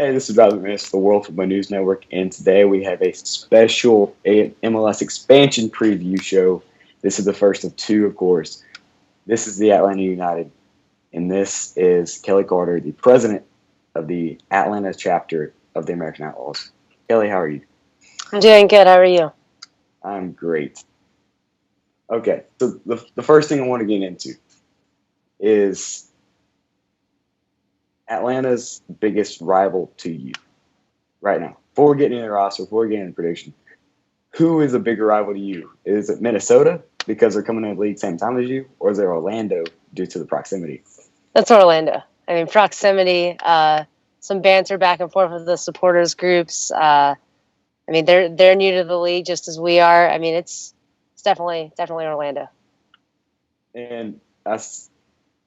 Hey, this is Robert Miss, the World Football News Network, and today we have a special MLS expansion preview show. This is the first of two, of course. This is the Atlanta United, and this is Kelly Carter, the president of the Atlanta chapter of the American Outlaws. Kelly, how are you? I'm doing good. How are you? I'm great. Okay, so the first thing I want to get into is Atlanta's biggest rival to you right now. Before we get into the roster, before we get into prediction, who is a bigger rival to you? Is it Minnesota because they're coming in the league same time as you, or is it Orlando due to the proximity? That's Orlando. I mean, proximity, some banter back and forth with the supporters groups. I mean, they're new to the league just as we are. I mean, it's definitely Orlando. And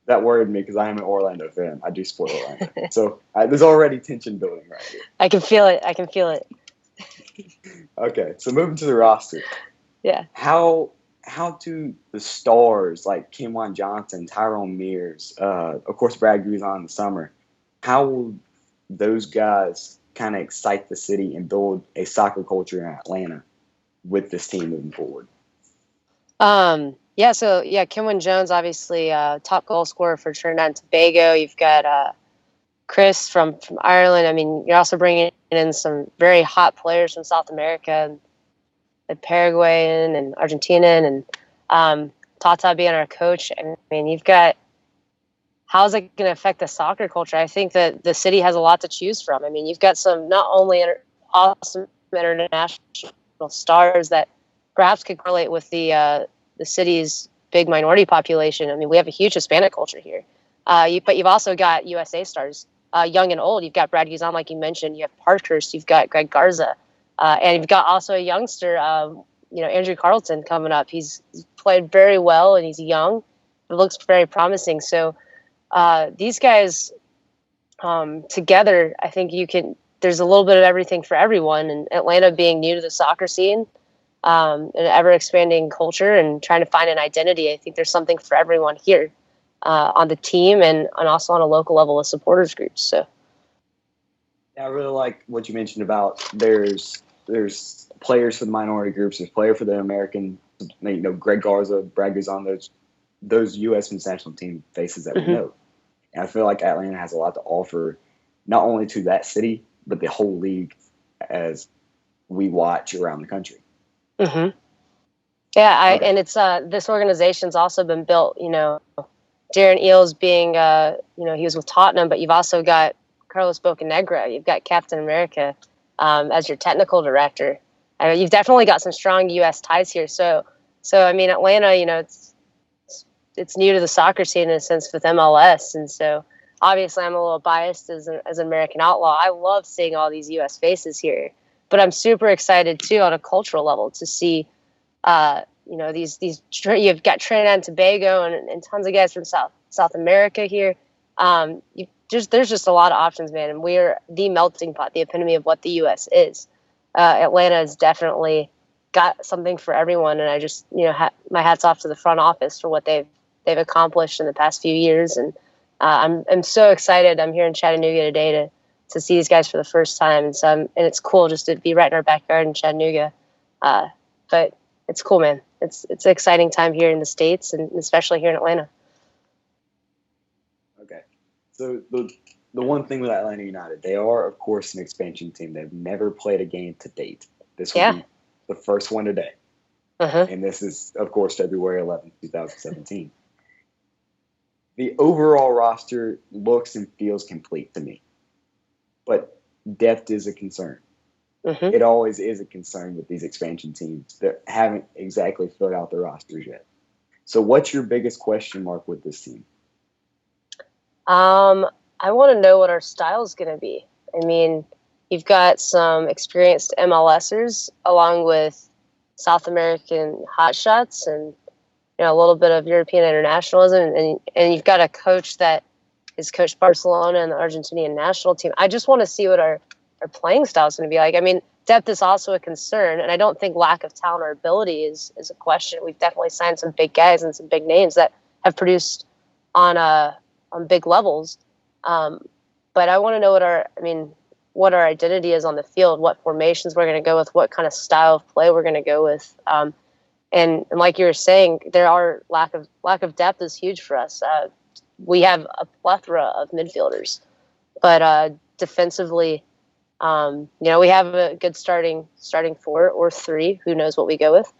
that worried me because I am an Orlando fan. I do support Orlando, so there's already tension building right here. I can feel it. I can feel it. Okay, so moving to the roster. Yeah. How do the stars like Kenwan Johnson, Tyrone Mears, of course Brad Guzan in the summer, how will those guys kind of excite the city and build a soccer culture in Atlanta with this team moving forward? So Kenwin Jones, obviously, top goal scorer for Trinidad and Tobago. You've got Chris from Ireland. I mean, you're also bringing in some very hot players from South America, the Paraguayan and Argentinian, and Tata being our coach. I mean, you've got how's it going to affect the soccer culture? I think that the city has a lot to choose from. I mean, you've got some not only awesome international stars that perhaps could correlate with the city's big minority population. I mean, we have a huge Hispanic culture here. But you've also got USA stars, young and old. You've got Brad Guzan, like you mentioned. You have Parkhurst. You've got Greg Garza. And you've got also a youngster, Andrew Carlton coming up. He's played very well, and he's young. It looks very promising. So these guys together, I think there's a little bit of everything for everyone. And Atlanta being new to the soccer scene, an ever-expanding culture and trying to find an identity, I think there's something for everyone here on the team and also on a local level with supporters groups. So. Yeah, I really like what you mentioned about there's players for the minority groups, there's player for the American, Greg Garza, Brad Guzan, those U.S. national team faces that we know. And I feel like Atlanta has a lot to offer, not only to that city, but the whole league as we watch around the country. Mm-hmm. Yeah, and it's this organization's also been built. Darren Eales being, he was with Tottenham, but you've also got Carlos Bocanegra. You've got Captain America as your technical director. You've definitely got some strong U.S. ties here. So I mean, Atlanta, it's new to the soccer scene in a sense with MLS, and so obviously I'm a little biased as an American outlaw. I love seeing all these U.S. faces here, but I'm super excited too on a cultural level to see. These you've got Trinidad and Tobago and tons of guys from South America here. There's just a lot of options, man, and we're the melting pot, the epitome of what the U.S. is. Atlanta has definitely got something for everyone, and I just my hats off to the front office for what they've accomplished in the past few years, and I'm so excited. I'm here in Chattanooga today to see these guys for the first time, and it's cool just to be right in our backyard in Chattanooga. But it's cool, man. It's an exciting time here in the States, and especially here in Atlanta. Okay, so the one thing with Atlanta United, they are of course an expansion team. They've never played a game to date. This will be the first one today, and this is of course February 11th, 2017. The overall roster looks and feels complete to me, but depth is a concern. It always is a concern with these expansion teams that haven't exactly filled out their rosters yet. So what's your biggest question mark with this team? I want to know what our style is going to be. I mean, you've got some experienced MLSers along with South American hotshots and a little bit of European internationalism, and you've got a coach that has coached Barcelona and the Argentinian national team. I just want to see what our playing style is going to be like. I mean, depth is also a concern, and I don't think lack of talent or ability is a question. We've definitely signed some big guys and some big names that have produced on big levels. But I want to know what our identity is on the field, what formations we're going to go with, what kind of style of play we're going to go with. And like you were saying, there are lack of depth is huge for us. We have a plethora of midfielders, but defensively, we have a good starting 4 or 3. Who knows what we go with?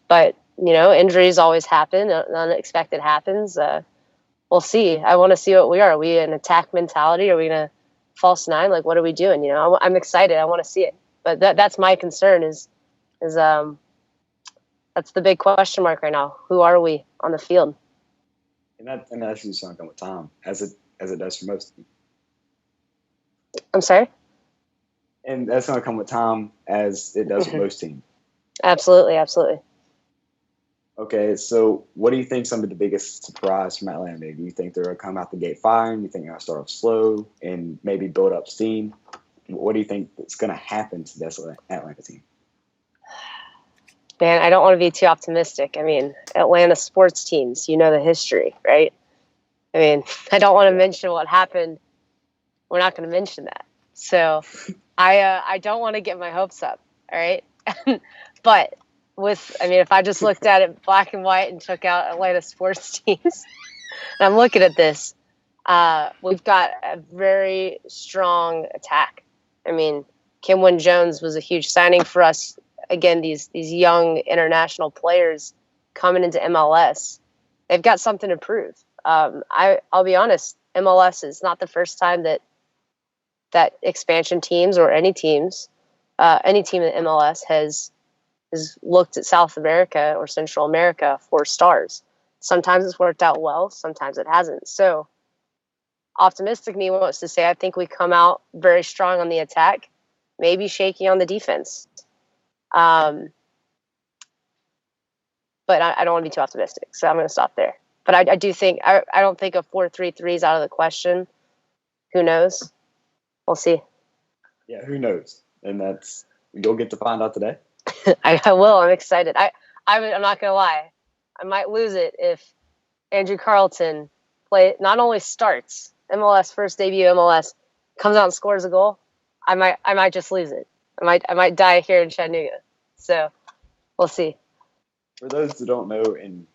But injuries always happen. Unexpected happens. We'll see. I want to see what we are. Are we an attack mentality? Are we gonna false nine? Like, what are we doing? I'm excited. I want to see it. But that's my concern. Is that's the big question mark right now. Who are we on the field? And that's just going to come with time, as it does for most teams. I'm sorry? And that's going to come with time, as it does with most teams. Absolutely, absolutely. Okay, so what do you think some of the biggest surprise from Atlanta? Do you think they're going to come out the gate firing? Do you think they're going to start off slow and maybe build up steam? What do you think is going to happen to this Atlanta team? Man, I don't want to be too optimistic. I mean, Atlanta sports teams, the history, right? I mean, I don't want to mention what happened. We're not going to mention that. So I don't want to get my hopes up, all right? But if I just looked at it black and white and took out Atlanta sports teams, and I'm looking at this, we've got a very strong attack. I mean, Kim Wynn-Jones was a huge signing for us. Again, these young international players coming into MLS, they've got something to prove. I'll be honest, MLS is not the first time that expansion teams or any team in MLS has looked at South America or Central America for stars. Sometimes it's worked out well, sometimes it hasn't. So optimistic me wants to say I think we come out very strong on the attack, maybe shaky on the defense. But I don't want to be too optimistic, so I'm going to stop there. But I do think I don't think a 4-3-3 is out of the question. Who knows? We'll see. Yeah, who knows? And you'll get to find out today. I will. I'm excited. I'm not going to lie. I might lose it if Andrew Carleton not only starts MLS first debut MLS, comes out and scores a goal. I might just lose it. I might die here in Chattanooga. So we'll see. For those who don't know, and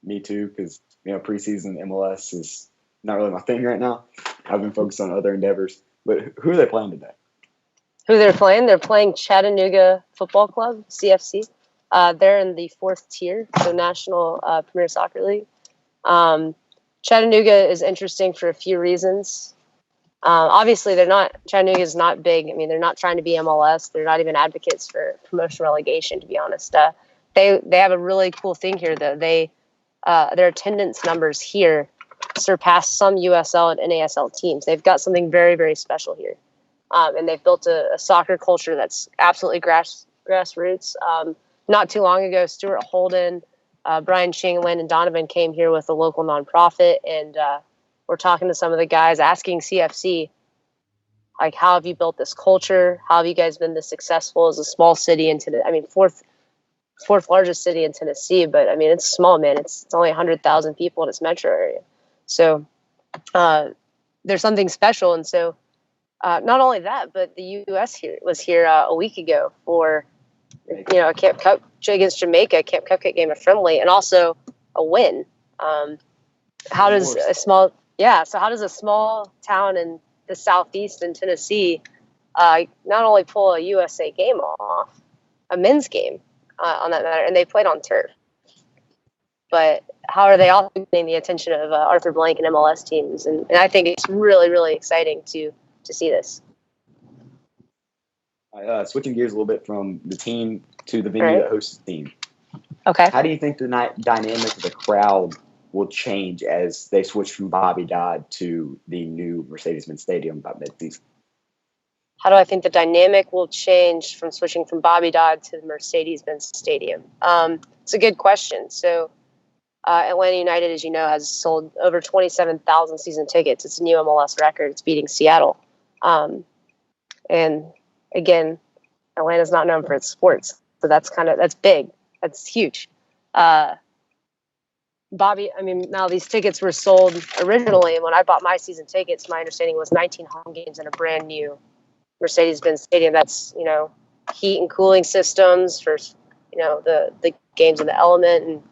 me too, because preseason MLS is not really my thing right now. I've been focused on other endeavors. But who are they playing today? Who they're playing? They're playing Chattanooga Football Club, CFC. They're in the 4th tier, so National Premier Soccer League. Chattanooga is interesting for a few reasons. Obviously, Chattanooga is not big. I mean, they're not trying to be MLS. They're not even advocates for promotion relegation, to be honest. They have a really cool thing here, though. Their attendance numbers here surpass some USL and NASL teams. They've got something very, very special here. And they've built a soccer culture that's absolutely grassroots. Not too long ago, Stuart Holden, Brian Ching, Landon Donovan came here with a local nonprofit, and we're talking to some of the guys, asking CFC, like, how have you built this culture? How have you guys been this successful as a small city in Tennessee? I mean, fourth largest city in Tennessee, but I mean, it's small, man. It's only 100,000 people in its metro area. So there's something special. And so not only that, but the U.S. was here a week ago for, a Camp Cup against Jamaica, a Camp Cupcake game, a friendly, and also a win. How does a small town in the southeast in Tennessee not only pull a USA game off, a men's game on that matter, and they played on turf, but how are they also getting the attention of Arthur Blank and MLS teams? And I think it's really, really exciting to see this. Switching gears a little bit from the team to the venue that hosts the team. Okay. How do you think the dynamic of the crowd will change as they switch from Bobby Dodd to the new Mercedes-Benz Stadium about mid-season? How do I think the dynamic will change from switching from Bobby Dodd to the Mercedes-Benz Stadium? It's a good question. So Atlanta United, as you know, has sold over 27,000 season tickets. It's a new MLS record. It's beating Seattle. And again, Atlanta's not known for its sports. So that's big. That's huge. Now these tickets were sold originally. When I bought my season tickets, my understanding was 19 home games and a brand new Mercedes-Benz Stadium. That's, heat and cooling systems for, the games in the element, and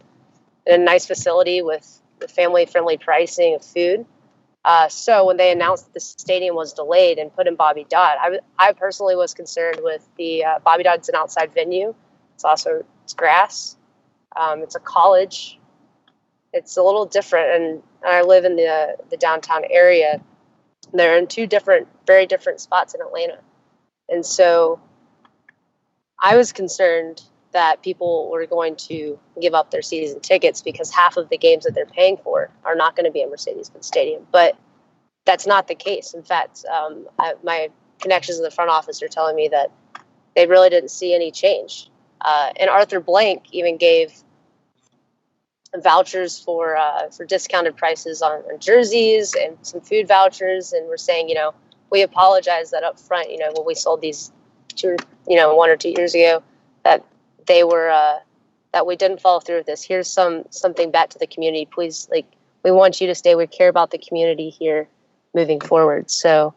a nice facility with the family-friendly pricing of food. So when they announced that the stadium was delayed and put in Bobby Dodd, I personally was concerned with the Bobby Dodd's an outside venue. It's grass. It's a college. It's a little different, and I live in the downtown area. They're in two very different spots in Atlanta. And so I was concerned that people were going to give up their season tickets because half of the games that they're paying for are not going to be at Mercedes-Benz Stadium. But that's not the case. In fact, my connections in the front office are telling me that they really didn't see any change. And Arthur Blank even gave vouchers for discounted prices on jerseys and some food vouchers, and we're saying, we apologize that up front, when we sold these 1 or 2 years ago, that they were that we didn't follow through with this. Here's something back to the community, please. We want you to stay. We care about the community here moving forward. So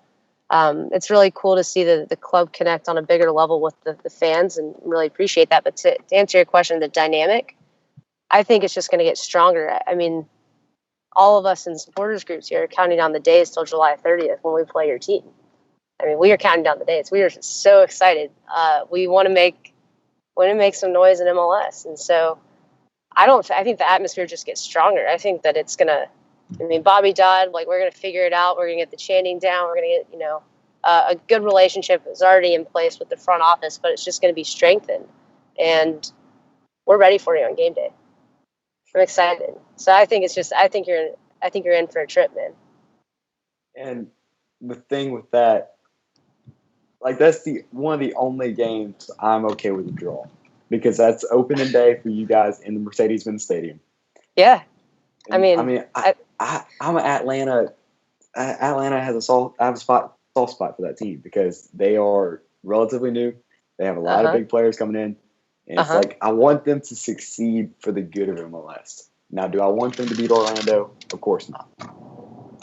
it's really cool to see the club connect on a bigger level with the fans, and really appreciate that. But to answer your question, the dynamic, I think it's just going to get stronger. I mean, all of us in supporters groups here are counting down the days till July 30th when we play your team. I mean, we are counting down the days. We are so excited. We want to make some noise in MLS, and so I think the atmosphere just gets stronger. I think that it's gonna. I mean, Bobby Dodd, we're gonna figure it out. We're gonna get the chanting down. We're gonna get a good relationship is already in place with the front office, but it's just gonna be strengthened, and we're ready for you on game day. I'm excited. So I think you're in for a trip, man. And the thing with that, that's one of the only games I'm okay with the draw, because that's opening day for you guys in the Mercedes-Benz Stadium. Yeah, I'm Atlanta. Atlanta has I have a soft spot for that team because they are relatively new. They have a lot of big players coming in. And it's I want them to succeed for the good of MLS. Now, do I want them to beat Orlando? Of course not.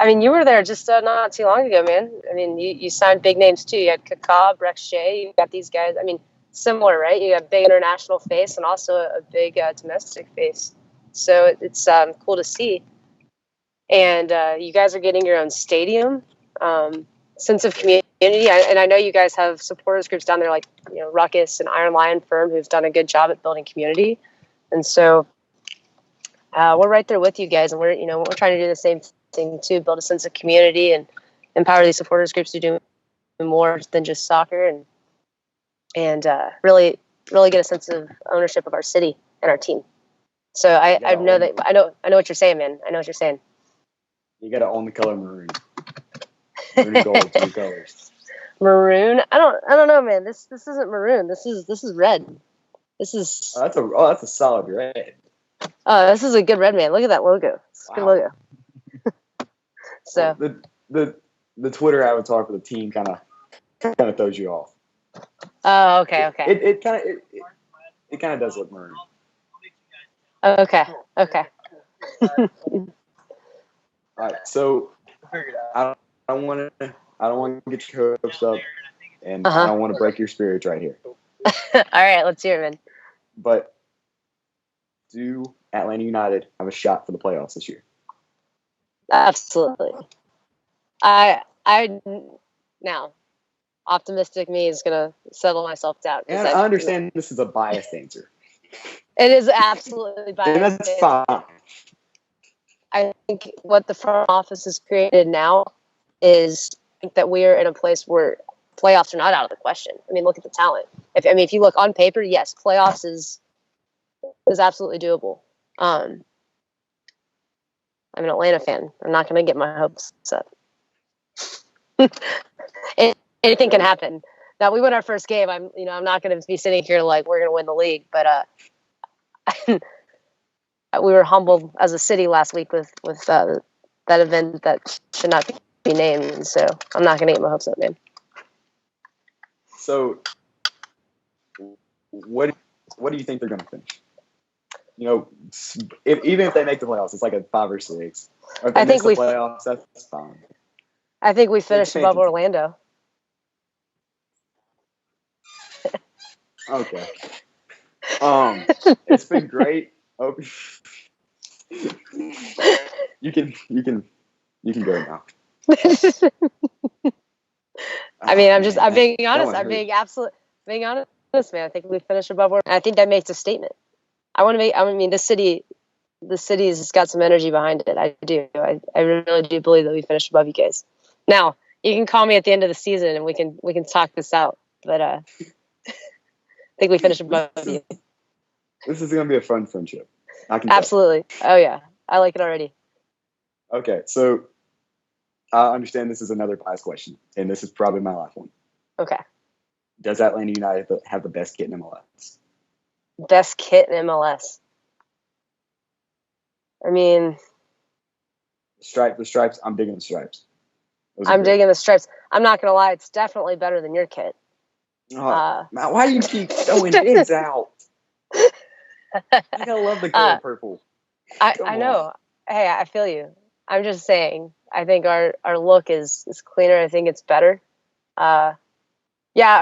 I mean, you were there just not too long ago, man. I mean, you signed big names too. You had Kaká, Breck Shea. You got these guys. I mean, similar, right? You got a big international face and also a big domestic face. So it's cool to see. And you guys are getting your own stadium. Sense of community. And I know you guys have supporters groups down there like Ruckus and Iron Lion Firm who've done a good job at building community. And so we're right there with you guys, and we're trying to do the same thing too, build a sense of community and empower these supporters groups to do more than just soccer, and really get a sense of ownership of our city and our team. So I know what you're saying, man. I know what you're saying. You got to own the color maroon. Maroon gold, two colors. Maroon? I don't know, man. This isn't maroon. This is red. This is. That's a solid red. Oh, this is a good red, man. Look at that logo. It's a good logo. So the Twitter avatar for the team kind of throws you off. Oh, okay. It kind of does look maroon. Okay. All right, so I don't want to get your hopes up, and I don't want to break your spirits right here. All right, let's hear it, man. But do Atlanta United have a shot for the playoffs this year? Absolutely. Now, optimistic me is gonna settle myself down. And I understand this is a biased answer. It is absolutely biased. And that's fine. I think what the front office has created now is that we are in a place where playoffs are not out of the question. I mean, look at the talent. If you look on paper, yes, playoffs is absolutely doable. I'm an Atlanta fan. I'm not going to get my hopes up. Anything can happen. Now, we win our first game. I'm not going to be sitting here like we're going to win the league, but we were humbled as a city last week with that event that should not be named, and so I'm not going to get my hopes up, man. So, what do you think they're going to finish? Even if they make the playoffs, it's like a 5 or 6. Or if they miss the playoffs, that's fine. I think we finish above Orlando. Okay. It's been great. Oh, you can go now. I mean, Oh, man, I'm being that honest. one hurt. Being honest, man. I think we finished above where, I think that makes a statement. I mean, the city's got some energy behind it. I do. I really do believe that we finished above you guys. Now, you can call me at the end of the season and we can talk this out. But I think we finished above you. This is gonna be a fun friendship. I can Absolutely. Oh yeah, I like it already. Okay, so I understand this is another bias question, and this is probably my last one. Okay. Does Atlanta United have the best kit in MLS? Best kit in MLS. I mean, The stripes. I'm digging the stripes. I'm digging the stripes. I'm not gonna lie, it's definitely better than your kit. Oh, man, why do you keep throwing bids out? I love the color purple. I know. Hey, I feel you. I'm just saying. I think our look is cleaner. I think it's better. Yeah.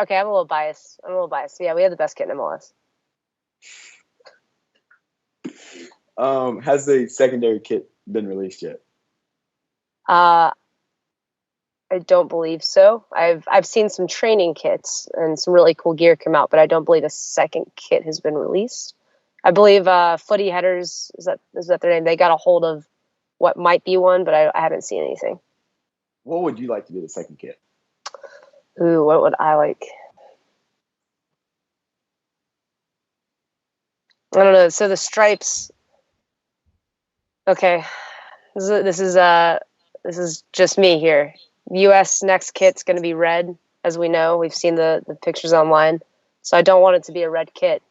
Okay. I'm a little biased. Yeah, we have the best kit in MLS. Has the secondary kit been released yet? I don't believe so. I've seen some training kits and some really cool gear come out, but I don't believe a second kit has been released. I believe Footy Headers, is that their name? They got a hold of what might be one, but I haven't seen anything. What would you like to be the second kit? Ooh, what would I like? I don't know. So the stripes. Okay, this is just me here. U.S. next kit's going to be red, as we know. We've seen the pictures online, so I don't want it to be a red kit.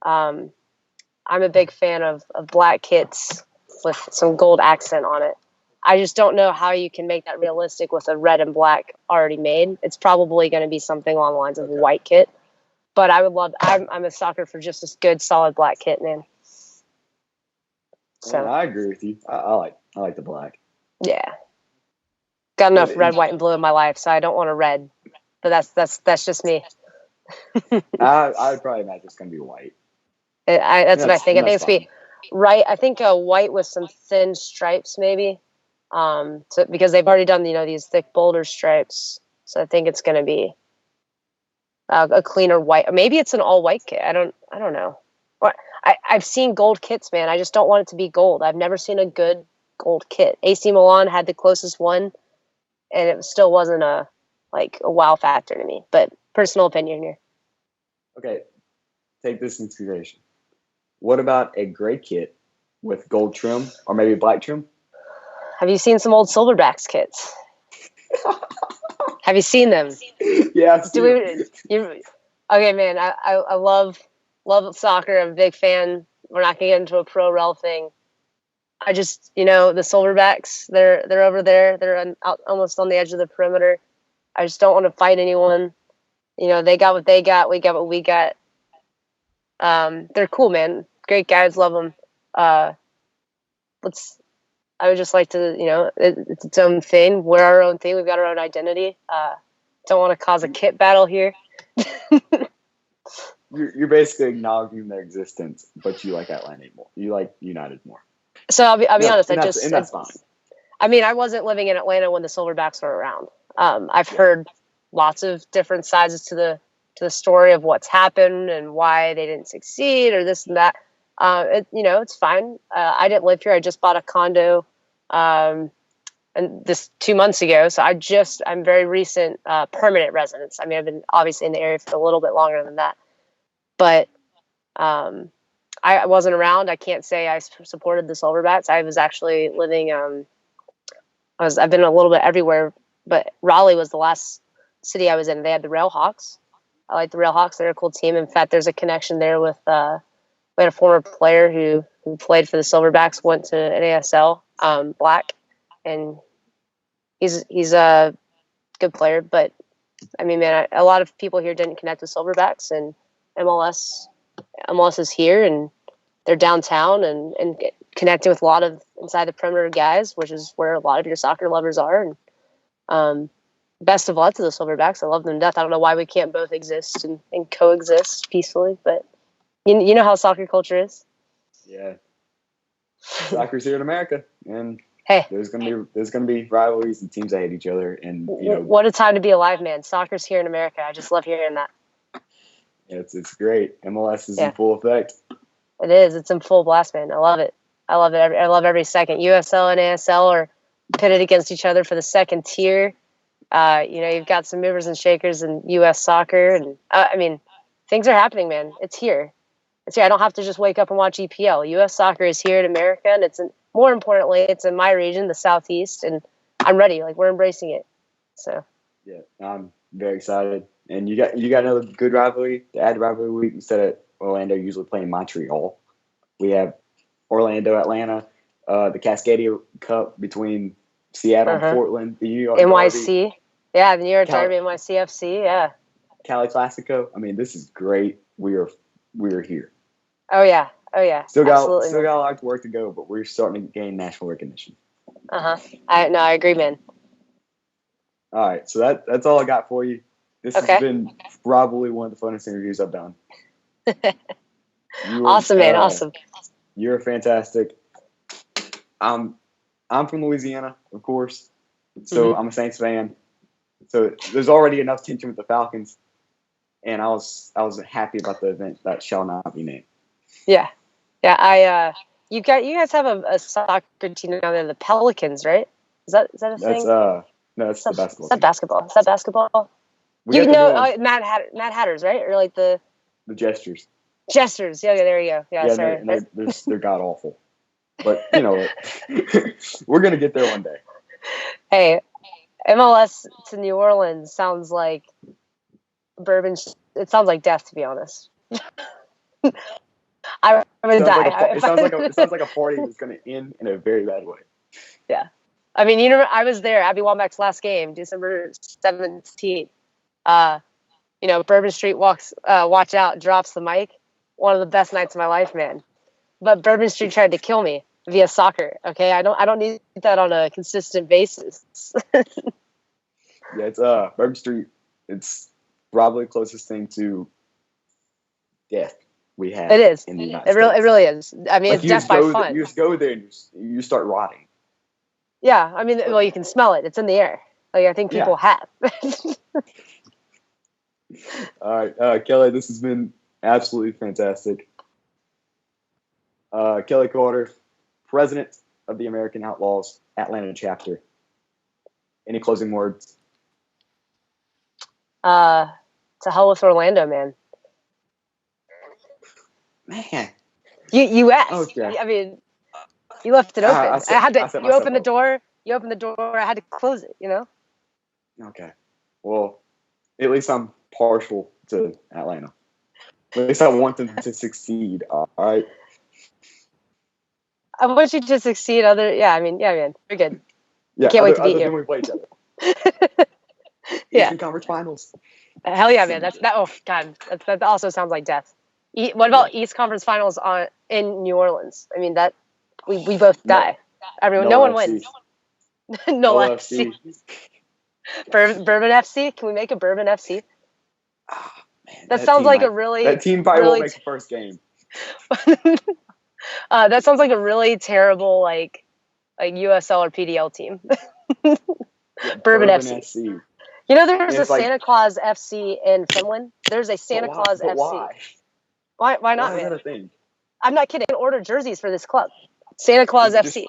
I'm a big fan of black kits with some gold accent on it. I just don't know how you can make that realistic with a red and black already made. It's probably going to be something along the lines of a white kit. But I would love. I'm a sucker for just a good, solid black kit, man. So I agree with you. I like the black. Yeah, got enough red, white, and blue in my life, so I don't want a red. But that's just me. I'd probably imagine it's going to be white. That's what I think. I think it's be right. I think a white with some thin stripes, maybe. So because they've already done these thick boulder stripes, so I think it's going to be a cleaner white. Maybe it's an all white kit. I don't know. I've seen gold kits, man. I just don't want it to be gold. I've never seen a good gold kit. AC Milan had the closest one, and it still wasn't a wow factor to me. But personal opinion here. Okay, take this into consideration. What about a gray kit with gold trim or maybe black trim? Have you seen some old Silverbacks kits? Have you seen them? Yeah. Okay, man. I love soccer. I'm a big fan. We're not gonna get into a pro rel thing. I just the Silverbacks. They're over there. They're almost on the edge of the perimeter. I just don't want to fight anyone. They got what they got. We got what we got. They're cool, man. Great guys. Love them. I would just like to, it's its own thing. We're our own thing. We've got our own identity. Don't want to cause a kit battle here. You're basically acknowledging their existence, but you like Atlanta more. You like United more. So I'll be honest. And that's fine. I mean, I wasn't living in Atlanta when the Silverbacks were around. I've heard lots of different sides to the story of what's happened and why they didn't succeed or this and that. It's fine. I didn't live here. I just bought a condo, and this 2 months ago. So I'm very recent permanent residence. I mean, I've been obviously in the area for a little bit longer than that, but I wasn't around. I can't say I supported the Silverbacks. I was actually living. I've been a little bit everywhere, but Raleigh was the last city I was in. They had the Railhawks. I like the Railhawks. They're a cool team. In fact, there's a connection there with. We had a former player who played for the Silverbacks, went to NASL, Black, and he's a good player. But I mean, man, a lot of people here didn't connect with Silverbacks, and MLS is here, and they're downtown and connecting with a lot of inside the perimeter guys, which is where a lot of your soccer lovers are. And Best of luck to the Silverbacks. I love them to death. I don't know why we can't both exist and coexist peacefully, but you know how soccer culture is. Yeah. Soccer's here in America, and hey, there's gonna be rivalries and teams that hate each other, and what a time to be alive, man. Soccer's here in America. I just love hearing that. Yeah, it's great. MLS is in full effect. It is. It's in full blast, man. I love it. I love every second. USL and ASL are pitted against each other for the second tier. You've got some movers and shakers in U.S. soccer, and I mean, things are happening, man. It's here. It's here. I don't have to just wake up and watch EPL. U.S. soccer is here in America, and more importantly, it's in my region, the Southeast, and I'm ready. Like, we're embracing it. So. Yeah, I'm very excited. And you got another good rivalry to add rivalry week instead of Orlando usually playing Montreal. We have Orlando, Atlanta, the Cascadia Cup between Seattle and Portland, the New York NYC. Derby. Yeah, the New York Derby, NYCFC, yeah. Cali Classico. I mean, this is great. We are here. Oh yeah. Still got a lot of work to go, but we're starting to gain national recognition. I agree, man. All right, so that's all I got for you. This has been probably one of the funnest interviews I've done. Awesome, man. Awesome. You're fantastic. I'm from Louisiana, of course, so I'm a Saints fan. So there's already enough tension with the Falcons, and I was happy about the event that shall not be named. Yeah. You guys have a soccer team down there, the Pelicans, right? Is that a thing? No, that's the basketball. Is that basketball? Is that basketball? Mad Hatters, right? Or like the Gestures. Gestures. Yeah, there you go. Yeah, sorry. They're god awful. But we're gonna get there one day. Hey, MLS to New Orleans sounds like bourbon. It sounds like death, to be honest. I'm gonna die. It sounds like a party that's gonna end in a very bad way. Yeah, I mean, I was there. Abby Wambach's last game, December 17th. Bourbon Street watch out, drops the mic. One of the best nights of my life, man. But Bourbon Street tried to kill me via soccer. Okay, I don't need that on a consistent basis. Yeah, it's Bourbon Street. It's probably the closest thing to death we have. It is. In the United States. It really is. I mean, it's death by fun. You just go there and you start rotting. Yeah, I mean, well, you can smell it. It's in the air. Like, I think people have. All right, Kelly, this has been absolutely fantastic. Kelly Carter, president of the American Outlaws Atlanta chapter. Any closing words? To hell with Orlando, man. Man. You asked. Okay. I mean, you left it open. You opened the door. You opened the door. I had to close it, Okay. Well, at least I'm partial to Atlanta. At least I want them to succeed. All right. I want you to succeed. Man. You're good. Yeah. Can't wait to beat you. Then we play each other. Eastern Conference Finals. Hell yeah, man. Oh God. That also sounds like death. What about East Conference Finals in New Orleans? I mean, that we both die. No one wins. No FC. Bourbon FC? Can we make a Bourbon FC? Oh, man, that sounds like a really... That team probably won't make the first game. That sounds like a really terrible, like USL or PDL team. Bourbon FC. There's a Santa Claus FC in Finland. There's a Santa Claus FC. Why not, man? Is that a thing? I'm not kidding. I can order jerseys for this club. Santa Claus FC.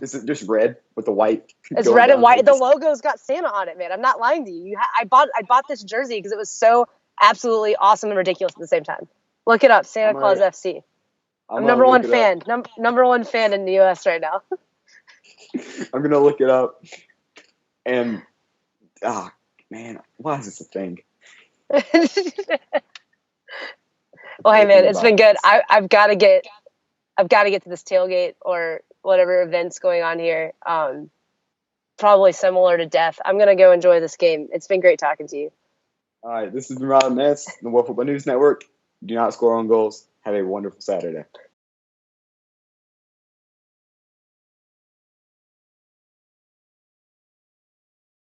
Is it just red with the white? It's red and white. The logo's got Santa on it, man. I'm not lying to you. I bought this jersey because it was so absolutely awesome and ridiculous at the same time. Look it up, Santa Claus FC. I'm number one fan. Number one fan in the U.S. right now. I'm gonna look it up. And man, why is this a thing? Well, hey man, it's been good. I've got to get to this tailgate or whatever events going on here. Probably similar to death. I'm gonna go enjoy this game. It's been great talking to you. All right, this has been Robin Ness, the World Football News Network. Do not score on goals. Have a wonderful Saturday.